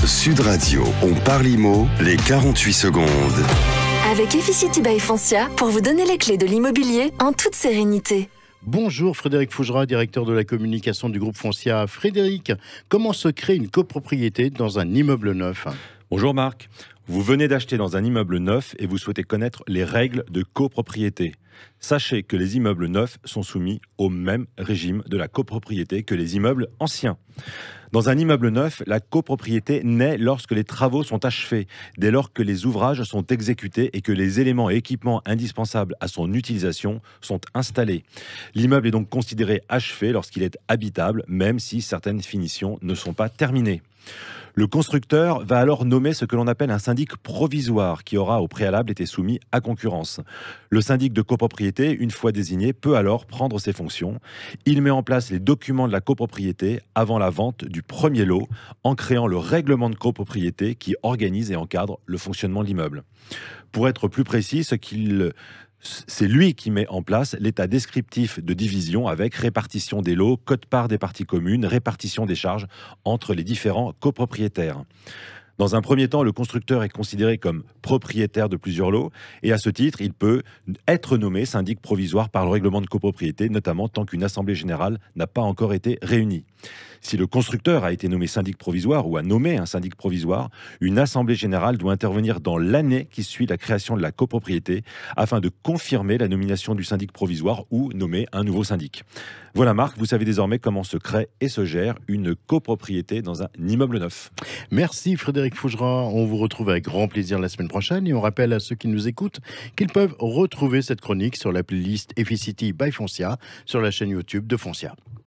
Sud Radio, on parle IMO, les 48 secondes. Avec Efficity by Foncia, pour vous donner les clés de l'immobilier en toute sérénité. Bonjour Frédéric Fougera, directeur de la communication du groupe Foncia. Frédéric, comment se crée une copropriété dans un immeuble neuf ? Bonjour Marc, vous venez d'acheter dans un immeuble neuf et vous souhaitez connaître les règles de copropriété. Sachez que les immeubles neufs sont soumis au même régime de la copropriété que les immeubles anciens. Dans un immeuble neuf, la copropriété naît lorsque les travaux sont achevés, dès lors que les ouvrages sont exécutés et que les éléments et équipements indispensables à son utilisation sont installés. L'immeuble est donc considéré achevé lorsqu'il est habitable, même si certaines finitions ne sont pas terminées. Le constructeur va alors nommer ce que l'on appelle un syndic provisoire qui aura au préalable été soumis à concurrence. Le syndic de copropriété, une fois désigné, peut alors prendre ses fonctions. Il met en place les documents de la copropriété avant la vente du premier lot en créant le règlement de copropriété qui organise et encadre le fonctionnement de l'immeuble. Pour être plus précis, c'est lui qui met en place l'état descriptif de division avec répartition des lots, quote-part des parties communes, répartition des charges entre les différents copropriétaires. Dans un premier temps, le constructeur est considéré comme propriétaire de plusieurs lots et à ce titre, il peut être nommé syndic provisoire par le règlement de copropriété, notamment tant qu'une assemblée générale n'a pas encore été réunie. Si le constructeur a été nommé syndic provisoire ou a nommé un syndic provisoire, une assemblée générale doit intervenir dans l'année qui suit la création de la copropriété afin de confirmer la nomination du syndic provisoire ou nommer un nouveau syndic. Voilà Marc, vous savez désormais comment se crée et se gère une copropriété dans un immeuble neuf. Merci Frédéric Fougera, on vous retrouve avec grand plaisir la semaine prochaine et on rappelle à ceux qui nous écoutent qu'ils peuvent retrouver cette chronique sur la playlist Efficity by Foncia sur la chaîne YouTube de Foncia.